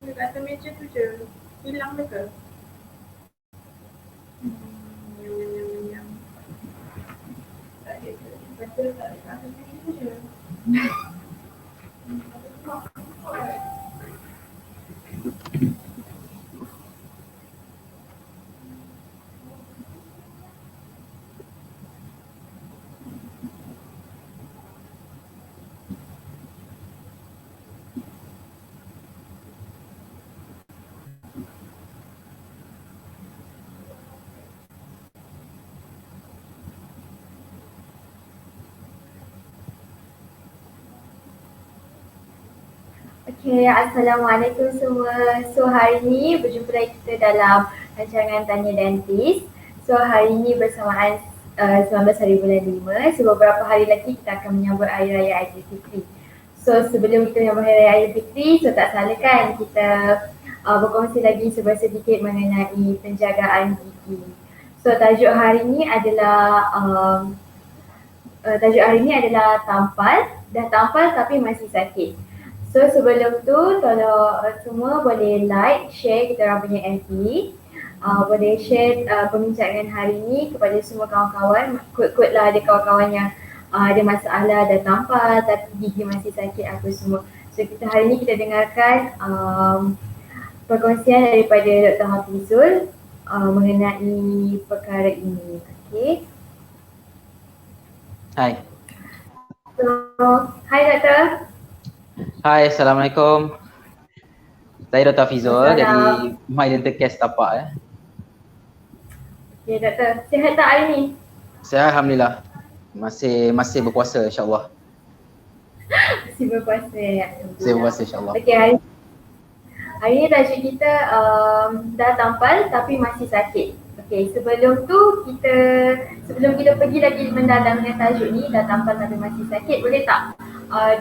Dekat atas meja tu je. Hilang dah ke? Nyam, nyam, nyam, nyam, nyam. Tak ada ke? Betul tak dekat atas meja tu je. Okay, Assalamualaikum semua. So hari ni berjumpa lagi kita dalam rancangan Tanya Dentist. So hari ni bersamaan 19 hari bulan 5. So beberapa hari lagi kita akan menyambut Hari Raya Aidilfitri. So sebelum kita menyambut Hari Raya Aidilfitri, so tak salah kan kita berkongsi lagi sedikit mengenai penjagaan gigi. So tajuk hari ni adalah tampal. Dah tampal tapi masih sakit. So sebelum tu tolong semua boleh like, share kita orang punya FB. Boleh share perbincangan hari ni kepada semua kawan-kawan. Kod-kod lah ada kawan-kawan yang ada masalah, dah tampal tapi gigi masih sakit apa semua. So hari ni kita dengarkan perkongsian daripada Dr. Hafizul mengenai perkara ini. Okay. Hai. So, hai Doktor. Hai, Assalamualaikum. Saya Dr. Hafizul dari My Dental Care Setapak. Ya Doktor, sihat tak hari ni? Saya Alhamdulillah. Masih berpuasa insyaAllah. Masih berpuasa ya. Masih berpuasa insyaAllah. Okay, hari ni tajuk kita dah tampal tapi masih sakit. Okay, sebelum kita pergi lagi mendalam dengan tajuk ni, dah tampal tapi masih sakit, boleh tak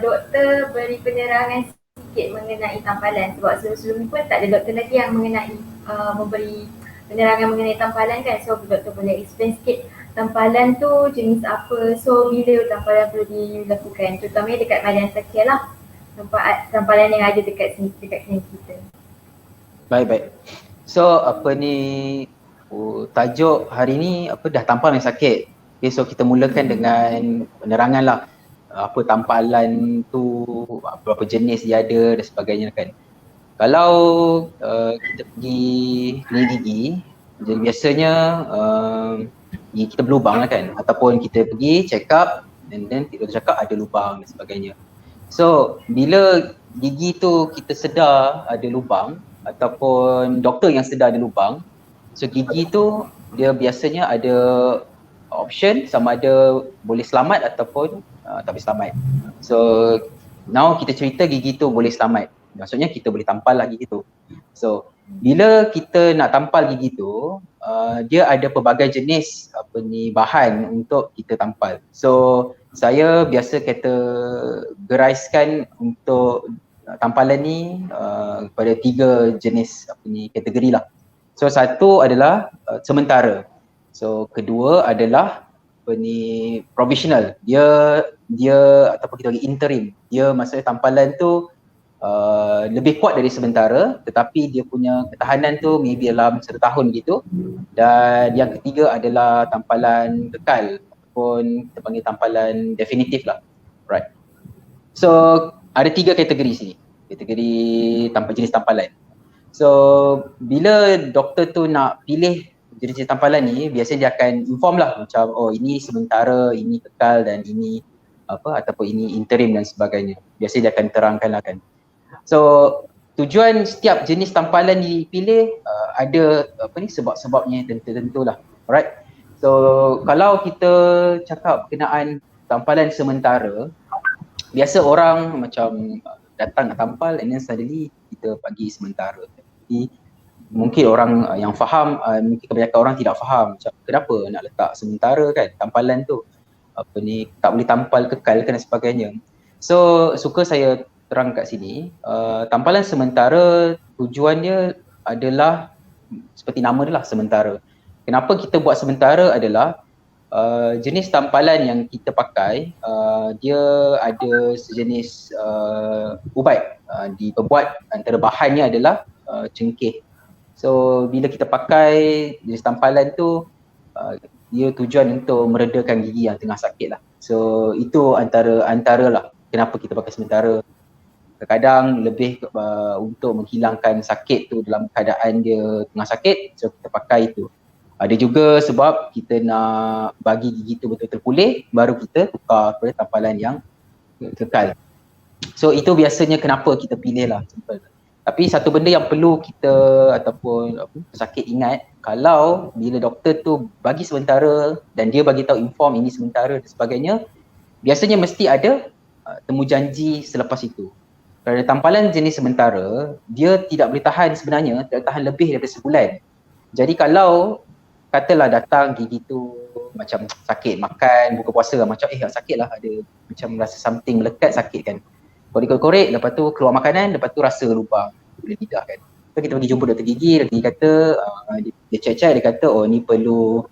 doktor beri penerangan sikit mengenai tampalan? Sebab sebelum ni pun tak ada doktor lagi yang memberi penerangan mengenai tampalan kan. So doktor boleh explain sikit tampalan tu jenis apa, so bila tampalan perlu dilakukan, terutamanya dekat badan sakit lah, tampalan yang ada dekat sini, dekat klinik kita. Baik. So tajuk hari ni dah tampal yang sakit. Okay, so kita mulakan dengan penerangan lah. Apa tampalan tu, berapa jenis dia ada dan sebagainya kan. Kalau kita pergi klinik gigi, jadi biasanya gigi kita berlubang lah kan, ataupun kita pergi check up and then kita cakap ada lubang dan sebagainya. So bila gigi tu kita sedar ada lubang ataupun doktor yang sedar ada lubang, so gigi tu dia biasanya ada option sama ada boleh selamat ataupun tak boleh selamat. So now kita cerita gigi tu boleh selamat, maksudnya kita boleh tampal lah gigi tu. So bila kita nak tampal gigi tu, dia ada pelbagai jenis bahan untuk kita tampal. So saya biasa kategoriskan untuk tampalan ni pada 3 jenis kategori lah. So satu adalah sementara. So kedua adalah provisional. Dia ataupun kita bagi interim. Dia maksudnya tampalan tu lebih kuat dari sementara, tetapi dia punya ketahanan tu maybe dalam 1 tahun gitu. Dan yang ketiga adalah tampalan kekal ataupun kita panggil tampalan definitif lah. Right. So ada 3 kategori sini. Kategori jenis tampalan. So bila doktor tu nak pilih jenis tampalan ni, biasanya dia akan inform lah macam ini sementara, ini kekal dan ini ataupun ini interim dan sebagainya. Biasanya dia akan terangkan lah kan. So tujuan setiap jenis tampalan dipilih ada sebab-sebabnya tertentu lah. Alright. So kalau kita cakap berkenaan tampalan sementara, biasa orang macam datang nak tampal and then suddenly kita bagi sementara. Jadi mungkin orang yang faham, mungkin kebanyakan orang tidak faham macam kenapa nak letak sementara kan tampalan tu. Tak boleh tampal kekal kan dan sebagainya. So suka saya terang kat sini, tampalan sementara tujuan dia adalah seperti nama dia lah, sementara. Kenapa kita buat sementara adalah jenis tampalan yang kita pakai, dia ada sejenis ubat, diperbuat antara bahannya adalah cengkeh. So bila kita pakai jenis tampalan tu, dia tujuan untuk meredakan gigi yang tengah sakit lah. So itu antara lah kenapa kita pakai sementara. Kadang-kadang lebih untuk menghilangkan sakit tu dalam keadaan dia tengah sakit, so kita pakai itu. Ada juga sebab kita nak bagi gigi tu betul-betul pulih, baru kita tukar kepada tampalan yang kekal. So itu biasanya kenapa kita pilih lah. Simple. Tapi satu benda yang perlu kita ataupun pesakit ingat, kalau bila doktor tu bagi sementara dan dia bagi tahu inform ini sementara dan sebagainya, biasanya mesti ada temu janji selepas itu. Kerana tampalan jenis sementara, dia tidak boleh tahan sebenarnya, tidak tahan lebih daripada sebulan. Jadi kalau katalah datang gigi tu macam sakit, makan, buka puasa lah, macam sakit lah, ada macam rasa something melekat, sakit kan. Korek-korek, lepas tu keluar makanan, lepas tu rasa lubang boleh lidah kan. So kita pergi jumpa doktor gigi kata, dia check-check, dia kata ni perlu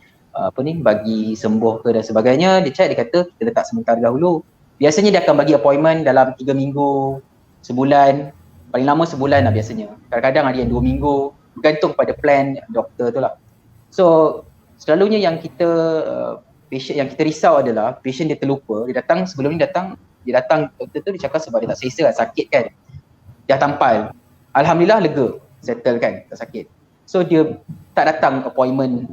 bagi sembuh ke dan sebagainya. Dia check, dia kata kita letak sementara dahulu. Biasanya dia akan bagi appointment dalam 3 minggu, sebulan, paling lama sebulan lah biasanya. Kadang-kadang ada yang 2 minggu, bergantung pada plan doktor tu lah. So selalunya yang kita patient yang kita risau adalah patient dia terlupa, dia datang doktor tu dia cakap sebab dia tak selesa kan, sakit kan, dia tampal, alhamdulillah lega, settle kan, tak sakit. So dia tak datang appointment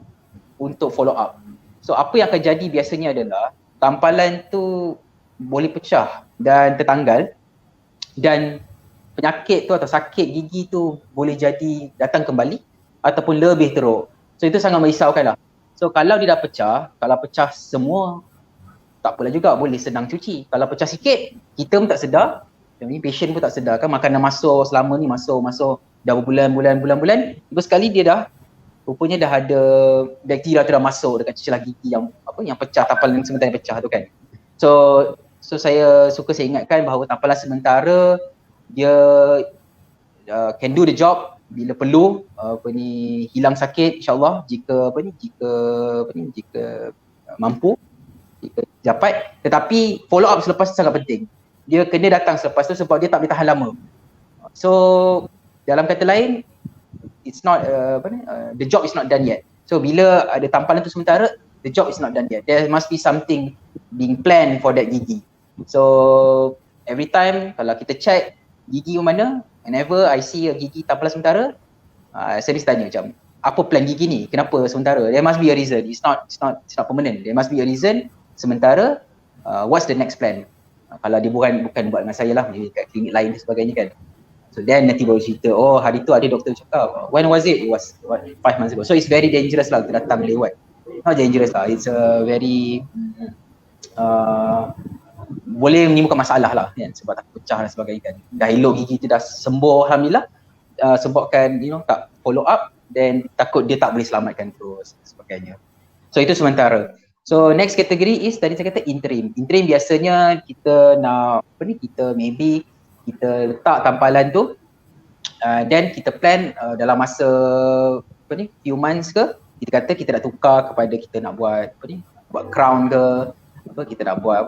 untuk follow up. So apa yang akan jadi biasanya adalah tampalan tu boleh pecah dan tertanggal, dan penyakit tu atau sakit gigi tu boleh jadi datang kembali ataupun lebih teruk. So itu sangat merisaukan lah. So kalau dia dah pecah, kalau pecah semua, tak apalah juga, boleh senang cuci. Kalau pecah sikit, kita pun tak sedar, patient pun tak sedar kan, makanan masuk selama ni masuk dah berbulan-bulan, tiba sekali dia dah, rupanya dah ada bakteria tu dah masuk dekat celah gigi yang pecah, tampalan sementara yang pecah tu kan. So saya ingatkan bahawa tampalan sementara dia can do the job bila perlu, hilang sakit insyaAllah jika mampu, jika dapat. Tetapi follow up selepas tu sangat penting. Dia kena datang selepas tu sebab dia tak boleh tahan lama. So dalam kata lain, it's not the job is not done yet. So bila ada tampalan tu sementara, the job is not done yet. There must be something being planned for that gigi. So every time kalau kita check gigi mana, whenever I see a gigi tampalan sementara, saya mesti tanya macam, apa plan gigi ni? Kenapa sementara? There must be a reason. It's not permanent. There must be a reason sementara. What's the next plan? Kalau dia bukan buat dengan saya lah, maybe kat klinik lain dan sebagainya kan. So then nanti baru cerita, hari tu ada doktor cakap, when was it? It was 5 months ago. So it's very dangerous lah kita datang lewat. Not dangerous lah, it's a very boleh menimbulkan masalah lah kan, sebab tak pecah dan sebagainya kan. Dah elok gigi tu dah sembuh alhamdulillah, sebabkan tak follow up, then takut dia tak boleh selamatkan terus dan sebagainya. So itu sementara. So next category is tadi saya kata interim. Interim biasanya kita nak kita letak tampalan tu, then kita plan dalam masa few months ke, kita kata kita nak tukar kepada kita nak buat buat crown ke, kita nak buat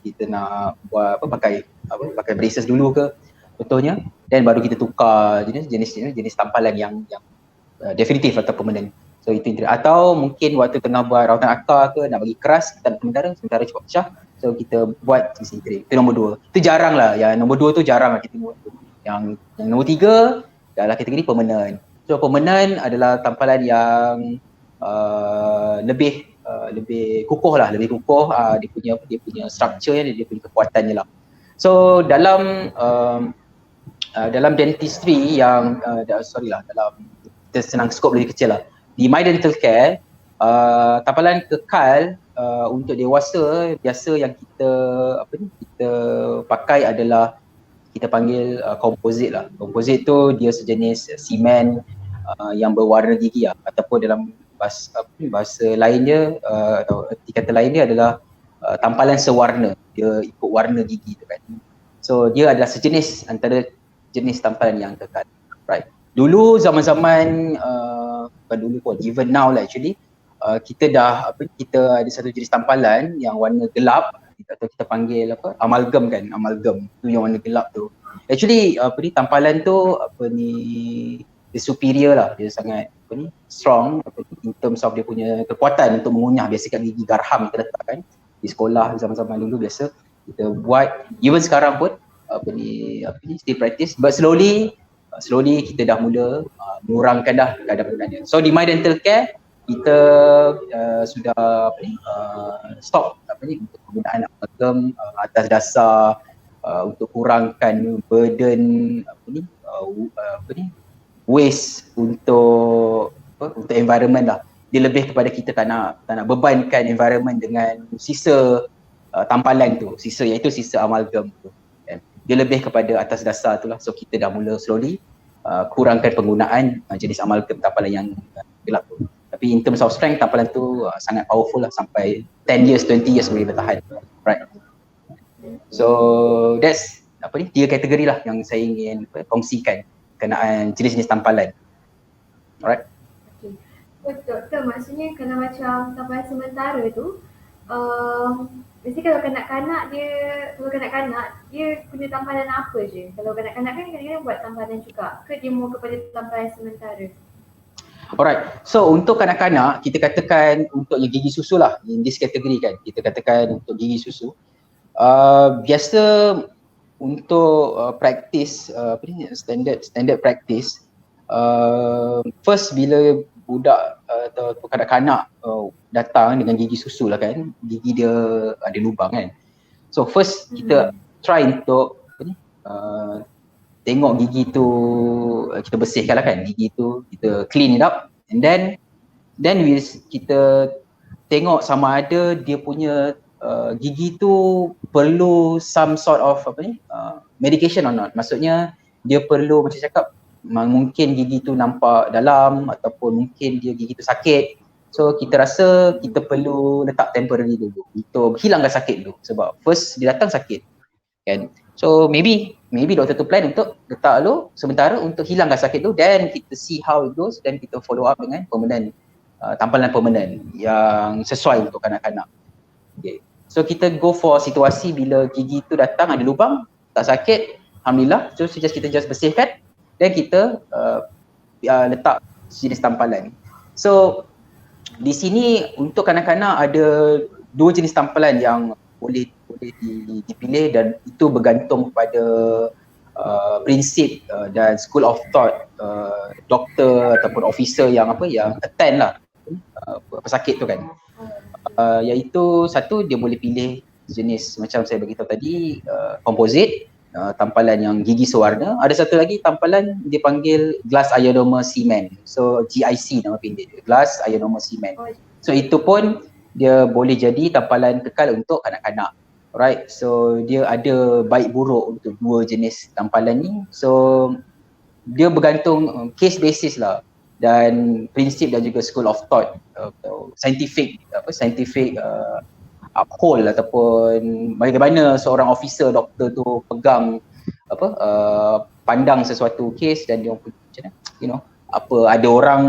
kita nak buat pakai braces dulu ke contohnya, dan baru kita tukar jenis tampalan yang definitif atau permanent. So itu interim. Atau mungkin waktu tengah buat rawatan akar ke, nak bagi keras, kita nak sementara cepat pecah, so kita buat jenis interim. Itu nombor 2. Itu jarang lah, yang nombor 2 tu jarang lah kita buat. Yang nombor 3 adalah kategori permanent. So permanent adalah tampalan yang lebih kukuh lah, dia punya structure, dia punya kekuatannya lah. So dalam dentistry yang dalam kita senang skop lebih kecil lah, di My Dental Care, tampalan kekal untuk dewasa biasa yang kita pakai adalah kita panggil composite lah. Composite tu dia sejenis semen yang berwarna gigi lah, ataupun dalam bahasa lainnya atau erti kata lainnya adalah tampalan sewarna, dia ikut warna gigi tu kan. So dia adalah sejenis antara jenis tampalan yang kekal, right. Dulu zaman-zaman bukan dulu pun, even now lah actually, kita dah kita ada satu jenis tampalan yang warna gelap atau kita panggil amalgam kan, amalgam tu yang warna gelap tu. Actually tampalan tu dia superior lah, dia sangat strong in terms of dia punya kekuatan untuk mengunyah. Biasa kat gigi garham kita letak kan di sekolah zaman-zaman dulu, biasa kita buat, even sekarang pun still practice, but slowly kita dah mula mengurangkan dah kadar penggunaannya. So di My Dental Care kita sudah stop untuk penggunaan amalgam atas dasar untuk kurangkan burden waste untuk environment lah. Dia lebih kepada kita tak nak bebankan environment dengan sisa tampalan tu, iaitu sisa amalgam tu. Dia lebih kepada atas dasar tu lah. So kita dah mula slowly kurangkan penggunaan jenis amalgam tampalan yang gelap tu. Tapi in terms of strength, tampalan tu sangat powerful lah, sampai 10 years, 20 years boleh bertahan. Right. So that's 3 kategori lah yang saya ingin kongsikan kenaan jenis-jenis tampalan. Alright. Okay. So doktor, maksudnya kalau macam tampalan sementara tu, mesti kalau kanak-kanak dia guna tampalan apa je? Kalau kanak-kanak kan kadang-kadang buat tampalan juga, ke dia mau kepada tampalan sementara? Alright, so untuk kanak-kanak kita katakan untuk yang gigi susu lah, in this category kan, kita katakan untuk gigi susu. Biasa untuk practice standard practice, first bila budak atau kanak-kanak datang dengan gigi susu lah kan, gigi dia ada lubang kan. So first kita try untuk tengok gigi tu, kita bersihkan lah kan gigi tu, kita clean it up, and then kita tengok sama ada dia punya gigi tu perlu some sort of medication or not. Maksudnya dia perlu, macam cakap, mungkin gigi tu nampak dalam ataupun mungkin dia gigi tu sakit. So kita rasa kita perlu letak temporary dulu untuk hilangkan sakit tu, sebab first dia datang sakit kan. So maybe doktor tu plan untuk letak dulu sementara untuk hilangkan sakit tu, then kita see how it goes, then kita follow up dengan permanent, tampalan permanent yang sesuai untuk kanak-kanak. Okay. So kita go for situasi bila gigi tu datang ada lubang, tak sakit, alhamdulillah. So kita just bersihkan, then kita letak jenis tampalan. So di sini untuk kanak-kanak ada 2 jenis tampalan yang boleh dipilih, dan itu bergantung kepada prinsip dan school of thought doktor ataupun officer yang attend lah pesakit tu kan. Iaitu satu, dia boleh pilih jenis macam saya beritahu tadi, composite, tampalan yang gigi sewarna. Ada satu lagi tampalan dia panggil glass ionomer cement. So GIC nama pendek dia, glass ionomer cement. So itu pun dia boleh jadi tampalan kekal untuk kanak-kanak. Alright, so dia ada baik buruk untuk 2 jenis tampalan ni. So dia bergantung case basis lah, dan prinsip dan juga school of thought, scientific uphold ataupun bagaimana seorang officer doktor tu pegang pandang sesuatu case, dan dia macam mana, ada orang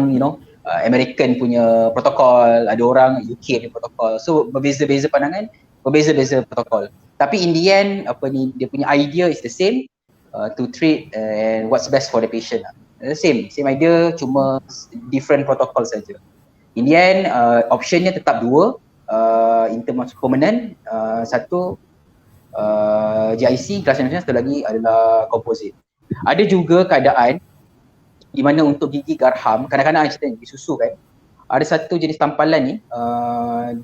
American punya protokol, ada orang UK punya protokol. So berbeza-beza pandangan, berbeza-beza protokol. Tapi in the end dia punya idea is the same, to treat and what's best for the patient. Same idea, cuma different protocol saja. In the end optionnya tetap 2, in terms of permanent, satu GIC, glass ionomer, satu lagi adalah composite. Ada juga keadaan di mana untuk gigi garham, kadang-kadang kita gigi susu kan, ada satu jenis tampalan ni,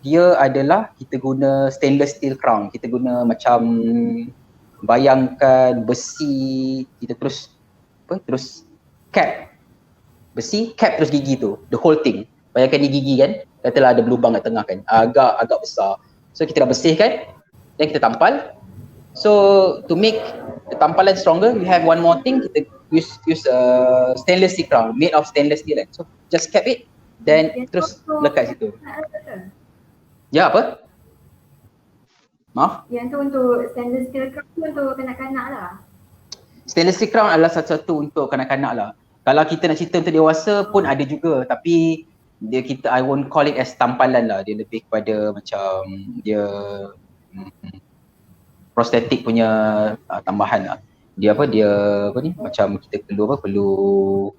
dia adalah kita guna stainless steel crown. Kita guna macam, bayangkan besi, kita terus cap besi, cap terus gigi tu, the whole thing. Bayangkan ni gigi kan, katalah ada berlubang kat tengah kan, agak besar. So kita dah bersihkan, then kita tampal. So to make the tampalan stronger, we have one more thing, kita use stainless steel crown, made of stainless steel kan. So just cap it, then terus lekat situ. Ya, apa? Maaf? Yang tu untuk stainless steel crown tu untuk kanak-kanak lah. Stainless steel crown adalah satu-satu untuk kanak-kanak lah. Kalau kita nak cerita untuk dewasa pun ada juga, tapi dia kita, I won't call it as tampalan lah, dia lebih kepada macam dia prostetik punya tambahan lah. Dia macam kita perlu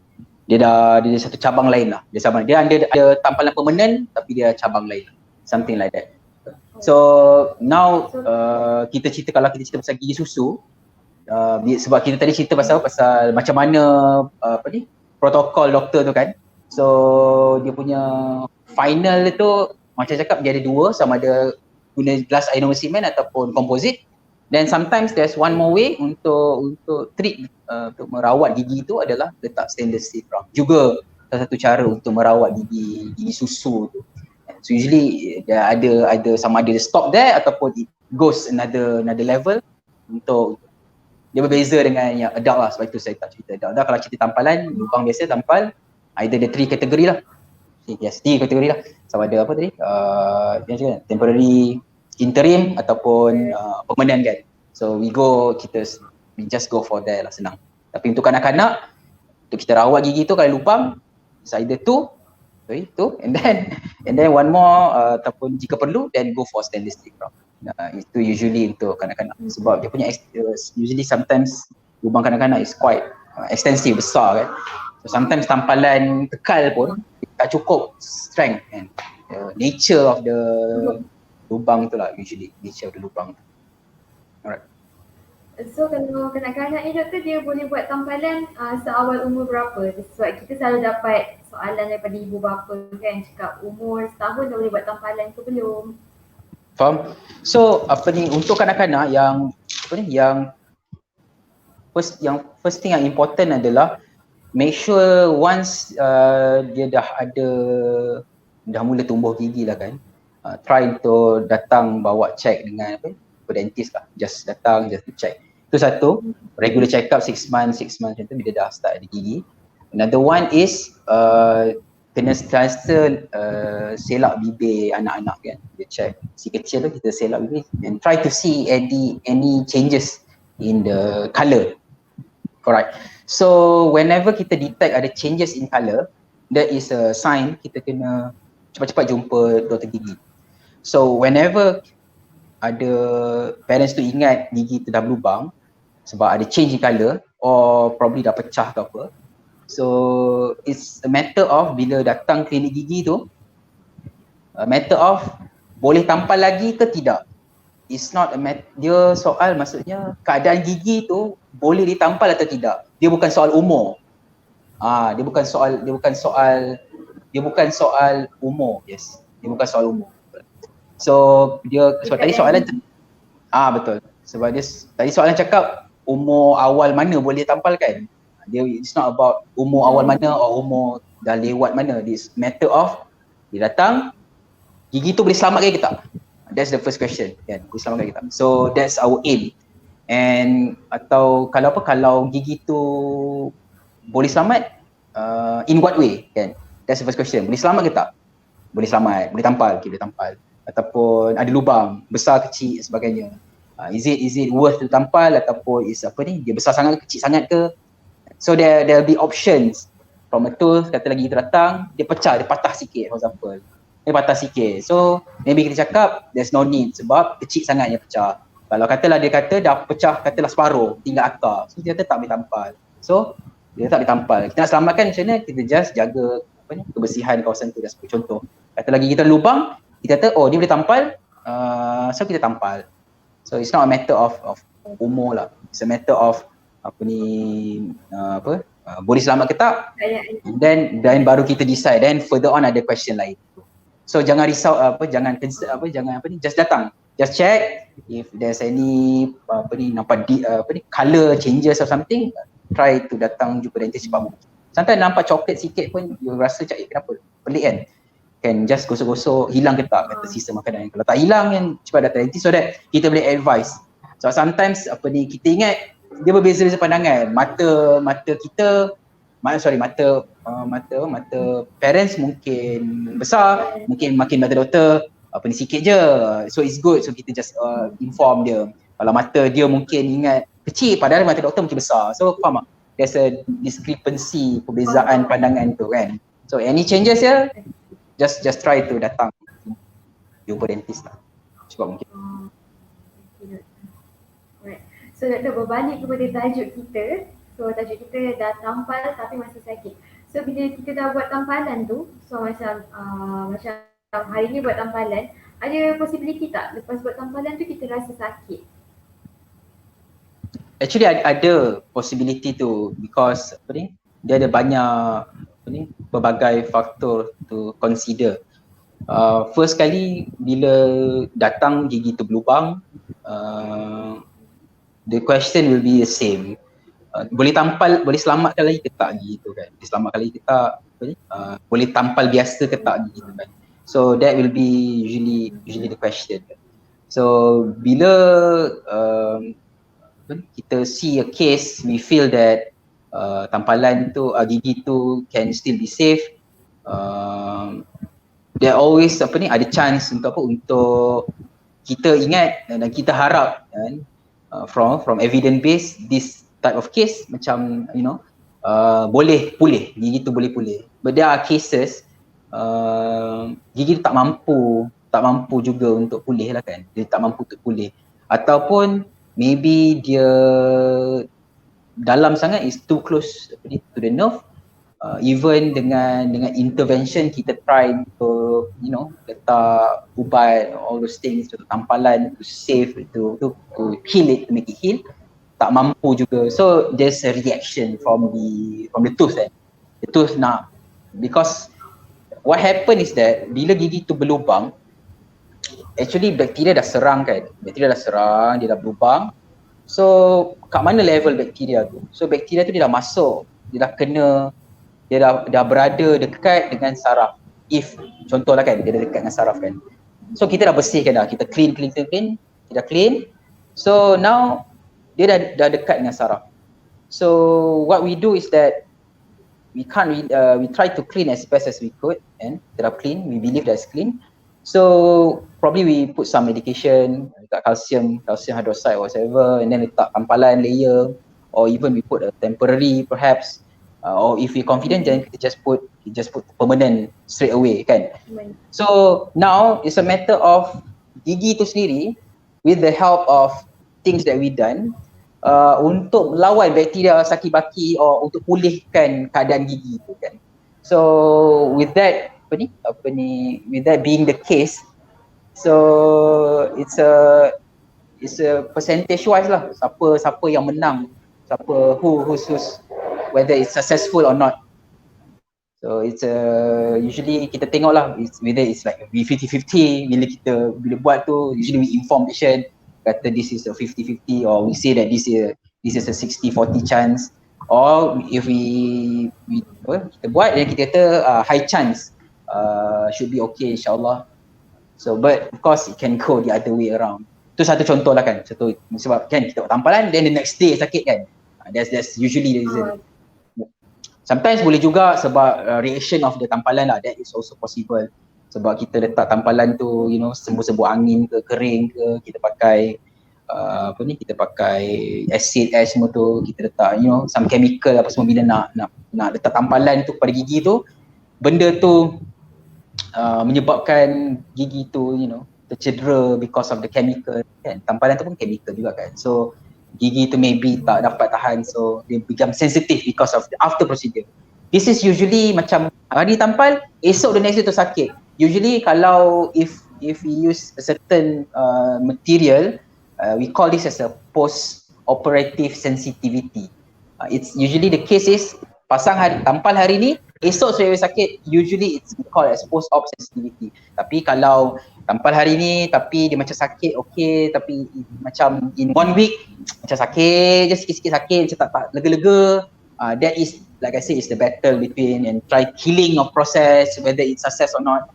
dia satu cabang lain lah. Dia ada tampalan permanent tapi dia cabang lain, something like that. So now kita cerita, kalau kita cerita pasal gigi susu, sebab kita tadi cerita pasal macam mana protokol doktor tu kan. So dia punya final tu macam cakap dia ada dua, sama ada guna glass ionomer ataupun composite. Then sometimes there's one more way untuk treat, untuk merawat gigi tu adalah letak stainless steel crown. Juga salah satu cara untuk merawat gigi susu tu. So usually dia ada sama ada stop there ataupun it goes another level. Untuk dia berbeza dengan yang adult lah, sebab itu saya tak cerita adult. Kalau cerita tampalan, lubang biasa tampal, either the 3 kategori lah. Yes, 3 kategori lah. Sama ada apa tadi? Temporary, interim ataupun permanent kan. So we just go for that lah, senang. Tapi untuk kanak-kanak, untuk kita rawat gigi tu kalau lubang, it's either two, and then one more, ataupun jika perlu then go for stainless steel crown. Itu usually untuk kanak-kanak, sebab dia punya usually sometimes lubang kanak-kanak is quite extensive, besar kan. So sometimes tampalan kekal pun tak cukup strength kan. Nature of the lubang tu lah, usually nature of the lubang. Alright. So kalau kanak-kanak ni doktor, dia boleh buat tampalan seawal umur berapa? Sebab kita selalu dapat soalan daripada ibu bapa kan, cakap umur setahun dah boleh buat tampalan ke belum? Faham? So untuk kanak-kanak yang first thing yang important adalah make sure once dia dah mula tumbuh gigi lah kan, try untuk datang bawa check dengan dentist lah, just datang just to check. Itu satu, regular check up 6 months macam tu bila dah start ada gigi. Another one is kena sentiasa selak bibir anak-anak kan, dia check si kecil tu, kita selak bibir and try to see any changes in the colour. Correct. So whenever kita detect ada changes in colour, that is a sign kita kena cepat-cepat jumpa doktor gigi. So whenever ada parents tu ingat gigi tu dah berlubang sebab ada change in colour or probably dah pecah ke apa, so it's a matter of bila datang klinik gigi tu, a matter of boleh tampal lagi ke tidak. It's not dia soal, maksudnya keadaan gigi tu boleh ditampal atau tidak. Dia bukan soal umur. Dia bukan soal umur. Yes. Dia bukan soal umur. So dia sebab tadi soalan betul. Sebab dia tadi soalan cakap umur awal mana boleh tampal kan. It's not about umur awal mana atau umur dah lewat mana. This matter of dia datang, gigi tu boleh selamatkan ke tak? That's the first question kan, boleh selamatkan ke tak? So that's our aim. And kalau gigi tu boleh selamat, in what way kan? That's the first question. Boleh selamat ke tak? Boleh selamat, boleh tampal, boleh tampal. Ataupun ada lubang, besar, kecil sebagainya. Is it worth to tampal ataupun dia besar sangat ke, kecil sangat ke? So there'll be options. From a tooth, kata lagi kita datang, dia pecah, dia patah sikit for example. Dia patah sikit. So maybe kita cakap there's no need sebab kecil sangat yang pecah. Kalau katalah dia kata dah pecah, katalah separuh, tinggal akar. So dia kata tak boleh tampal. So dia tak boleh tampal. Kita nak selamatkan macam mana? Kita just jaga kebersihan kawasan tu. Sebagai contoh. Kata lagi kita lubang, kita kata dia boleh tampal, so kita tampal. So it's not a matter of umur lah. It's a matter of boleh selamat ke tak, and then baru kita decide, then further on ada question lain. So jangan risau, jangan just datang, just check if there's any nampak color changes or something, try to datang jumpa dentist cepat mungkin. Sometimes nampak coklat sikit pun you rasa kenapa, pelik kan just gosok-gosok hilang ke tak kata sisa makanan. Kalau tak hilang kan cepat datang dentist so that kita boleh advise. So sometimes kita ingat dia berbeza-beza pandangan. Mata kita, mata parents mungkin besar, mungkin makin mata doktor sikit je. So it's good, so kita just inform dia. Kalau mata dia mungkin ingat kecil padahal mata doktor mungkin besar. So faham tak? There's a discrepancy, perbezaan pandangan tu kan. So any changes just try to datang jumpa dentist lah. Cukup mungkin. Okay, doktor. Alright. So doktor, berbalik kepada tajuk kita. So tajuk kita dah tampal tapi masih sakit. So bila kita dah buat tampalan tu, so macam hari ni buat tampalan, ada possibility tak lepas buat tampalan tu kita rasa sakit? Actually ada possibility tu because dia ada banyak pelbagai faktor to consider. First kali bila datang gigi tu berlubang, the question will be the same. Boleh tampal, boleh selamatkan lagi ke tak gigi tu kan? Boleh selamatkan lagi ke tak? Boleh tampal biasa ke tak gigi tu kan? So that will be usually the question. So bila kita see a case, we feel that tampalan tu, gigi tu can still be safe. There always ada chance untuk kita ingat dan kita harap kan, from evidence based this type of case macam boleh pulih, gigi tu boleh pulih. But there are cases gigi tu tak mampu juga untuk pulih lah kan. Dia tak mampu untuk pulih. Ataupun maybe dia dalam sangat, is too close to the nerve. Even dengan intervention kita try to letak ubat, all those things, tampalan to save to heal it, to make it heal, tak mampu juga. So there's a reaction from the tooth the tooth nak, because what happen is that bila gigi tu berlubang, actually bakteria dah serang kan, dia dah berlubang. So kat mana level bakteria tu? So bakteria tu dia dah masuk, dia dah berada dekat dengan saraf. If contohlah kan, dia dah dekat dengan saraf kan. So kita dah bersihkan dah, kita clean, kita clean. So now dia dah dekat dengan saraf. So what we do is that we try to clean as best as we could, and kita dah clean, we believe that's clean. So probably we put some medication, letak calcium hydroxide or whatever, and then letak tampalan layer, or even we put a temporary perhaps, or if we confident then kita just put permanent straight away kan. So now it's a matter of gigi tu sendiri, with the help of things that we done, untuk melawan bakteria sakit-baki or untuk pulihkan keadaan gigi tu kan. So with that with that being the case, so it's a percentage wise lah, siapa yang menang, who's whether it's successful or not. So it's usually kita tengok lah, whether it's like 50-50. Bila buat tu, usually we inform patient, kata this is a 50-50, or we say that this is a 60-40 chance, or if kita buat dan kita kata high chance, should be okay insyaAllah. So but of course it can go the other way around. Tu satu contoh lah kan, sebab kan kita buat tampalan then the next day sakit kan. That's usually the reason. Sometimes boleh juga sebab reaction of the tampalan lah, that is also possible. Sebab kita letak tampalan tu, sembur-sembur angin ke, kering ke, kita pakai kita pakai acid semua tu, kita letak some chemical apa semua. Bila nak letak tampalan tu pada gigi tu, benda tu menyebabkan gigi tu tercedera because of the chemical kan. Tampalan tu pun chemical juga kan. So gigi tu maybe tak dapat tahan, so they become sensitive because of the after procedure. This is usually macam hari tampal, esok the next day tu sakit. Usually kalau if we use a certain material, we call this as a post-operative sensitivity. It's usually the case is tampal hari ni, esok saya sakit, usually it's called as post-op sensitivity. Tapi kalau tampal hari ni tapi dia macam sakit, okay, tapi macam in 1 week macam sakit, just sikit-sikit sakit, macam tak lega-lega, that is, like I said, is the battle between and try killing of process, whether it's success or not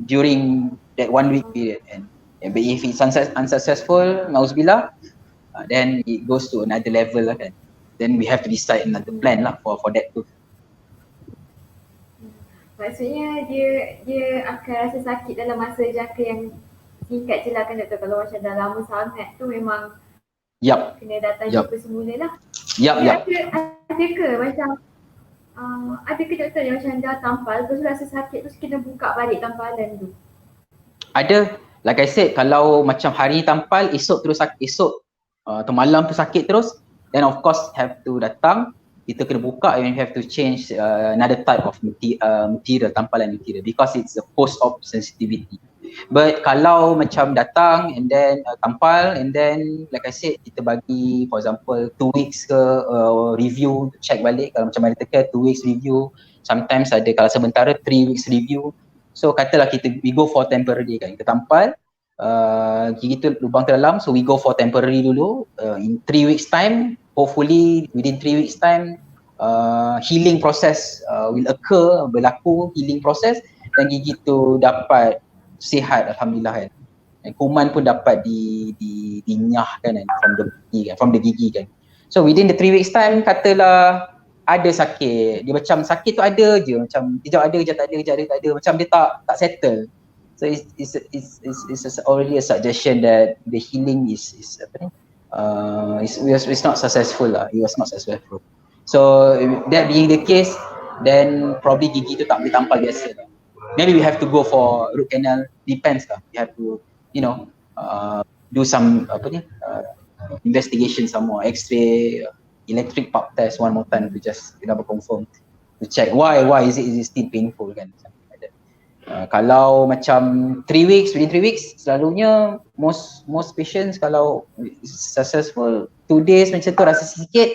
during that 1 week period. And but if it's unsuccessful, nauzubillah, then it goes to another level lah kan. Then we have to decide another plan lah for that too. Maksudnya dia akan rasa sakit dalam masa jangka yang singkat je lah kan doktor. Kalau macam dah lama sangat tu memang kena datang jumpa semula lah. Ada ke macam Ada ke doktor yang macam dah tampal terus rasa sakit terus kena buka balik tampalan tu? Ada, like I said, kalau macam hari ni tampal, esok terus sakit, esok atau malam tu sakit terus, then of course have to datang, kita kena buka and have to change another type of material, tampalan material, because it's a post-op sensitivity. But kalau macam datang and then tampal and then like I said, kita bagi for example 2 weeks ke review, check balik kalau macam medical care 2 weeks review, sometimes ada kalau sementara 3 weeks review. So katalah we go for temporary kan, kita tampal gigi tu lubang terdalam, so we go for temporary dulu, in 3 weeks time, hopefully within 3 weeks time healing process will occur, berlaku healing process dan gigi tu dapat sihat alhamdulillah kan. Kuman pun dapat dinyahkan kan from the gigi kan. So within the 3 weeks time katalah ada sakit, dia macam sakit tu ada je, macam kejap ada, kejap tak ada, kejap ada, tak ada, macam dia tak settle. So it's already a suggestion that the healing is apa ni? It's not successful lah. It was not successful. So that being the case, then probably gigi tu tak boleh tampal biasa lah. Maybe we have to go for root canal, depends lah. We have to, you know, do some investigation some more, X-ray, electric pulp test one more time to just double confirm, to check why is it still painful kan, something like that. Kalau macam 3 weeks, within 3 weeks, selalunya most patients kalau successful 2 days macam tu rasa sikit,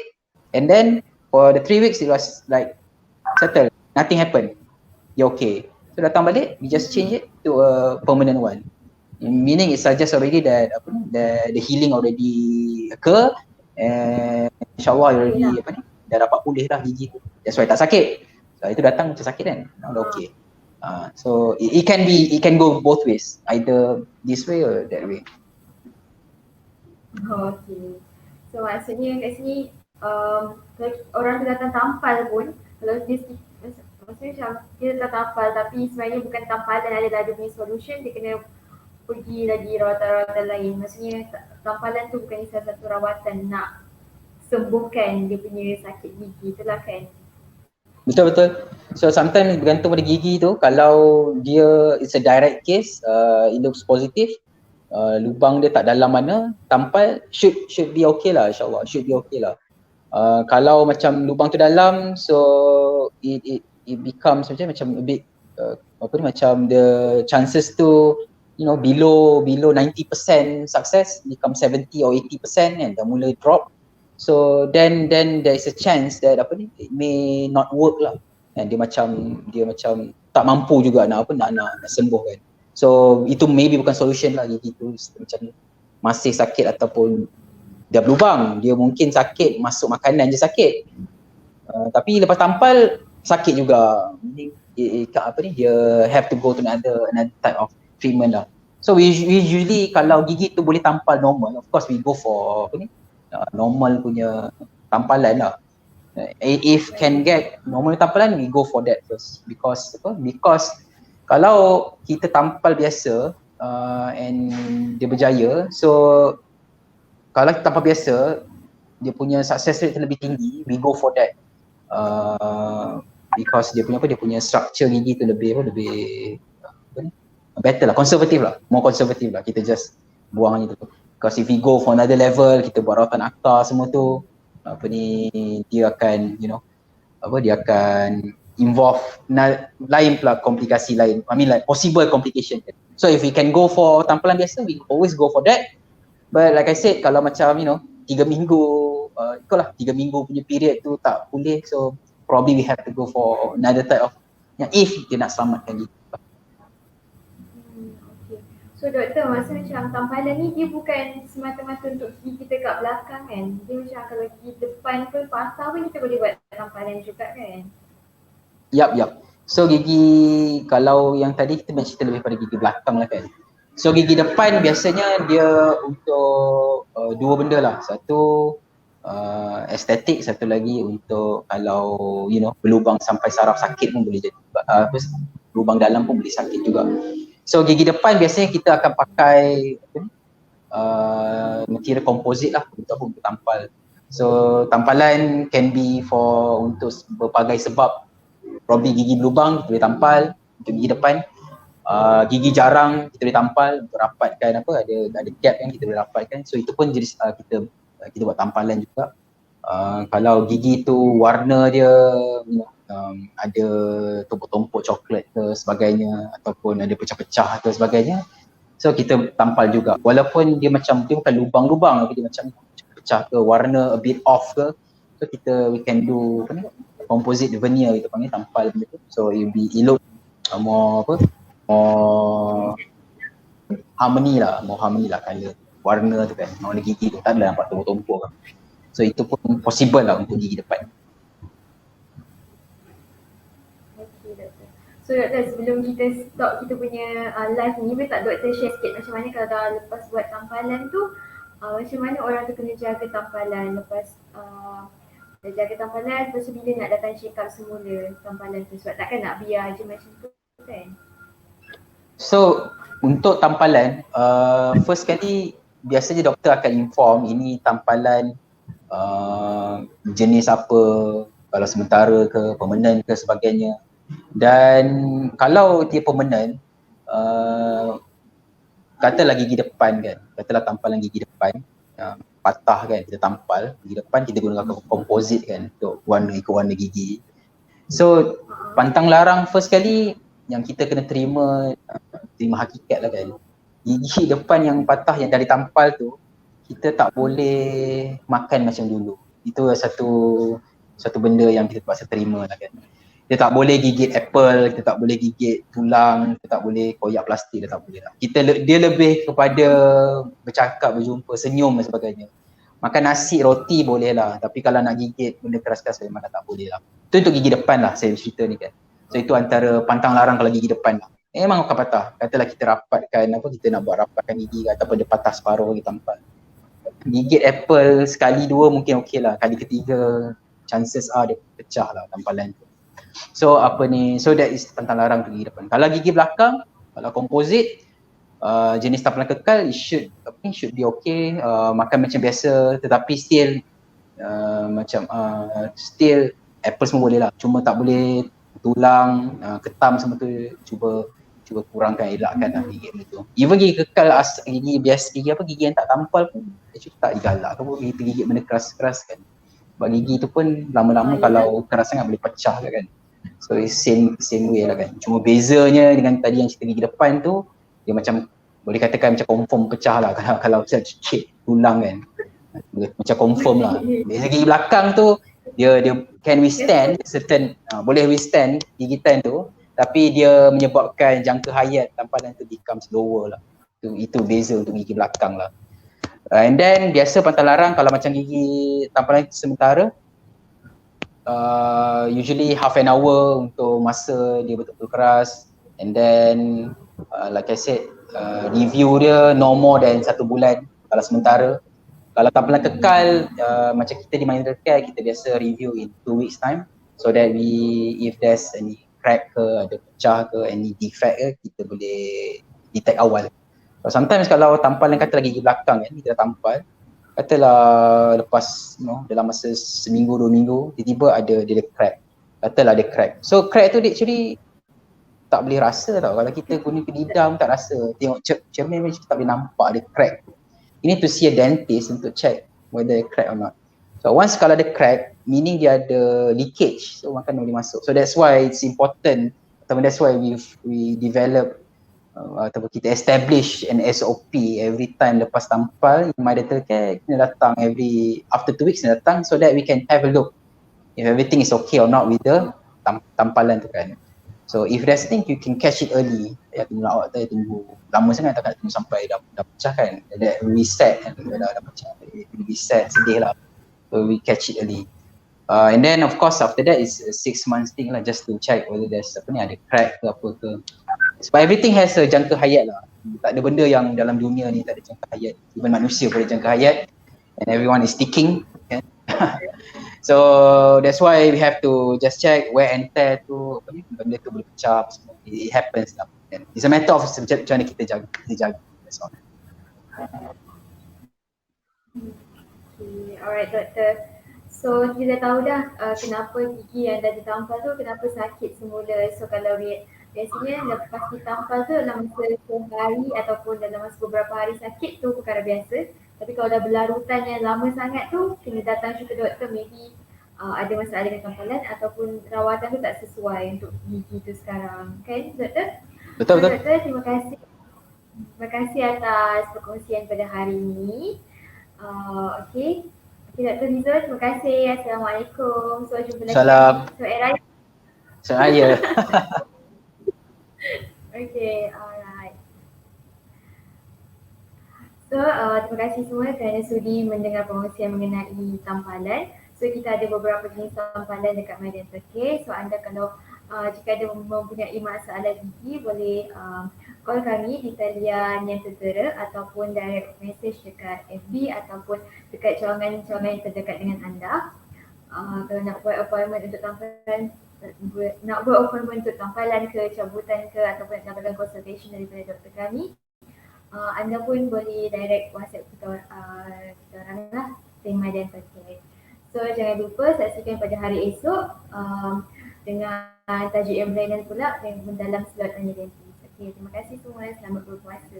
and then for the 3 weeks it was like settle, nothing happened, you're okay. So datang balik, we just change it to a permanent one. Meaning it suggests already that the healing already occur, and insyaAllah already dah dapat pulih dah gigi tu. That's why tak sakit. So itu datang macam sakit kan, dah okay. So it can go both ways, either this way or that way. Okay. So maksudnya kat sini orang tu datang tampal pun, kalau dia maksudnya macam dia tak tampal tapi sebenarnya bukan tampalan, ada punya solution, dia kena pergi lagi rawatan-rawatan lain. Maksudnya tampalan tu bukan salah satu rawatan nak sembuhkan dia punya sakit gigi, itulah kan? Betul. So sometimes bergantung pada gigi tu, kalau dia it's a direct case, it looks positive, lubang dia tak dalam mana, tampal should be okay lah, insyaAllah should be okay lah. Kalau macam lubang tu dalam, so it becomes macam a bit macam the chances to below 90% success become 70 or 80% kan, dah mula drop. So then there is a chance that it may not work lah, and dia macam tak mampu juga nak sembuh kan. So itu maybe bukan solution lah, gigi tu macam masih sakit ataupun dia berlubang, dia mungkin sakit masuk makanan je sakit, tapi lepas tampal sakit juga, dia have to go to another type of treatment lah. So we usually kalau gigi tu boleh tampal normal, of course we go for normal punya tampalan lah. If can get normal tampalan, we go for that first, because kalau kita tampal biasa and dia berjaya, so kalau kita tampal biasa dia punya success rate lebih tinggi, we go for that, because dia punya structure gigi tu lebih better lah, more conservative lah, kita just buang je tu. Because if we go for another level, kita buat rawatan akta semua tu, dia akan dia akan involve lain pula komplikasi lain, like possible complication. So if we can go for tampalan biasa, we always go for that. But like I said, kalau macam 3 minggu, itulah 3 minggu punya period tu tak pulih, so probably we have to go for another type of, if dia nak selamatkan gigi. So doktor, masa macam tampalan ni dia bukan semata-mata untuk gigi kita kat belakang kan? Dia macam kalau gigi depan pun patah pun kita boleh buat tampalan juga kan? Yup. So gigi, kalau yang tadi kita cerita lebih pada gigi belakang lah kan. So gigi depan biasanya dia untuk dua benda lah. Satu estetik, satu lagi untuk kalau berlubang sampai saraf sakit pun boleh jadi. Lubang dalam pun boleh sakit juga. So gigi depan biasanya kita akan pakai material komposit lah untuk tampal. So tampalan can be for untuk berbagai sebab. Probably gigi berlubang kita boleh tampal untuk gigi depan. Gigi jarang kita boleh tampal untuk rapatkan ada gap yang kita boleh rapatkan. So itu pun jenis kita buat tampalan juga. Kalau gigi tu warna dia ada tumpuk-tumpuk coklat ke sebagainya ataupun ada pecah-pecah ke sebagainya, so kita tampal juga. Walaupun dia macam dia bukan lubang-lubang tapi dia macam pecah ke warna a bit off ke, so we can do composite veneer kita panggil, tampal benda tu. So it be look more harmony lah colour warna tu kan, warna gigi tu tak ada nampak tumpuk-tumpuk kan. So itu pun possible lah untuk gigi depan. Okay, doktor. So doktor, sebelum kita stop kita punya live ni, boleh tak doktor share sikit macam mana kalau dah lepas buat tampalan tu, macam mana orang tu kena jaga tampalan lepas dah jaga tampalan, lepas tu bila nak datang check up semula tampalan tu, sebab takkan nak biar je macam tu kan. So untuk tampalan, first kali biasanya doktor akan inform ini tampalan jenis apa, kalau sementara ke, permanent ke sebagainya. Dan kalau dia permanent, katalah gigi depan kan, katalah tampalan gigi depan patah kan, kita tampal gigi depan, kita gunakan composite kan untuk ikut warna gigi. So pantang larang first kali yang kita kena terima hakikat lah kan, gigi depan yang patah yang dah ditampal tu kita tak boleh makan macam dulu. Itu satu benda yang kita terpaksa terima lah kan. Kita tak boleh gigit apple, kita tak boleh gigit tulang, kita tak boleh koyak plastik, dia tak boleh lah. Dia lebih kepada bercakap, berjumpa, senyum dan sebagainya. Makan nasi, roti boleh lah, tapi kalau nak gigit benda keras-keras memang tak boleh lah. Itu untuk gigi depan lah saya cerita ni kan. So itu antara pantang larang kalau gigi depan lah. Memang akan patah. Katalah kita rapatkan kita nak buat rapatkan gigi ataupun dia patah separuh bagi tampal. Gigit apple sekali dua mungkin okey lah, kali ketiga chances dia pecah lah tampalan tu. So so that is pantang larang gigi depan. Kalau gigi belakang, kalau composite jenis tampalan kekal, it should be okay, makan macam biasa, tetapi still still apple semua boleh lah, cuma tak boleh tulang, ketam semua tu cuba kurangkan, elakkan lah gigi tu. Even gigi kekal, gigi biasa, gigi yang tak tampal pun actually tak digalak ke pun, kita gigit benda keras-keras kan. Sebab gigi tu pun lama-lama kalau keras sangat boleh pecah kan. So same way lah kan. Cuma bezanya dengan tadi yang cerita gigi depan tu, dia macam boleh katakan macam confirm pecah lah kalau macam gigit tulang kan. Macam confirm lah. Biasa gigi belakang tu dia can withstand certain, boleh withstand gigitan tu, tapi dia menyebabkan jangka hayat tampalan tu becomes lower lah. Itu beza untuk gigi belakang lah. And then biasa pantang larang kalau macam gigi tampalan sementara, usually half an hour untuk masa dia betul-betul keras, and then like I said, review dia no more than 1 bulan kalau sementara. Kalau tampalan kekal, macam kita di Mahindra Care, kita biasa review in 2 weeks time, so that if there's any crack ke, ada pecah ke, any defect ke, kita boleh detect awal. So sometimes kalau tampalan katalah gigi belakang kan, kita dah tampal, katalah lepas dalam masa seminggu 2 minggu, tiba-tiba dia ada crack, katalah ada crack. So crack tu actually tak boleh rasa tau, kalau kita guna lidar tak rasa, tengok cermin macam tak boleh nampak ada crack. You need to see a dentist untuk check whether crack or not. So once kalau ada crack, meaning dia ada leakage, so makan boleh masuk. So that's why it's important, ataupun that's why we develop ataupun kita establish an SOP every time lepas tampal. My dental care kena datang after 2 weeks kena datang, so that we can have a look if everything is okay or not with the tampalan tu kan. So if there's thing you can catch it early, awak tunggu lama sangat, tak tunggu sampai dah pecah kan, that reset kan, dah pecah, reset sedih lah. So we catch it early. And then of course after that is a 6 months thing lah, just to check whether there's ada crack ke apa ke. Sebab everything has a jangka hayat lah. Tak ada benda yang dalam dunia ni tak ada jangka hayat. Even manusia pun ada jangka hayat, and everyone is ticking kan. So that's why we have to just check wear and tear tu, benda tu boleh pecah semua. It happens lah. It's a matter of macam mana kita jaga. That's all. Okay, alright doktor. So kita dah tahu dah kenapa gigi yang dah ditampal tu kenapa sakit semula. So kalau biasanya lepas ditampal tu dalam masa sehari ataupun dalam masa beberapa hari sakit tu perkara biasa. Tapi kalau dah berlarutan yang lama sangat tu kena datang jumpa doktor, maybe ada masalah dengan tampalan ataupun rawatan tu tak sesuai untuk gigi tu sekarang. Kan doktor? Betul, So, betul. doktor, terima kasih. Terima kasih atas perkongsian pada hari ini. Okay. Okay, Dr. Rizal, terima kasih. Assalamualaikum. So, jumpa lagi. Salam. So, Raya. Saya. Okay, alright. So, terima kasih semua kerana sudi mendengar perkongsian mengenai tampalan. So, kita ada beberapa jenis tampalan dekat My Dental Care. So, anda kalau jika ada mempunyai masalah gigi, boleh call kami di talian yang tertera ataupun direct message dekat FB ataupun dekat cawangan-cawangan yang terdekat dengan anda. Kalau nak buat appointment untuk tampalan, untuk tampalan ke, cabutan ke ataupun nak dapatkan consultation daripada doktor kami, anda pun boleh direct WhatsApp kita orang lah, My Dental Care. So jangan lupa saksikan pada hari esok dengan tajuk yang berlainan pula dengan mendalam slot tanya dentist. Okay, terima kasih semua. Selamat berpuasa.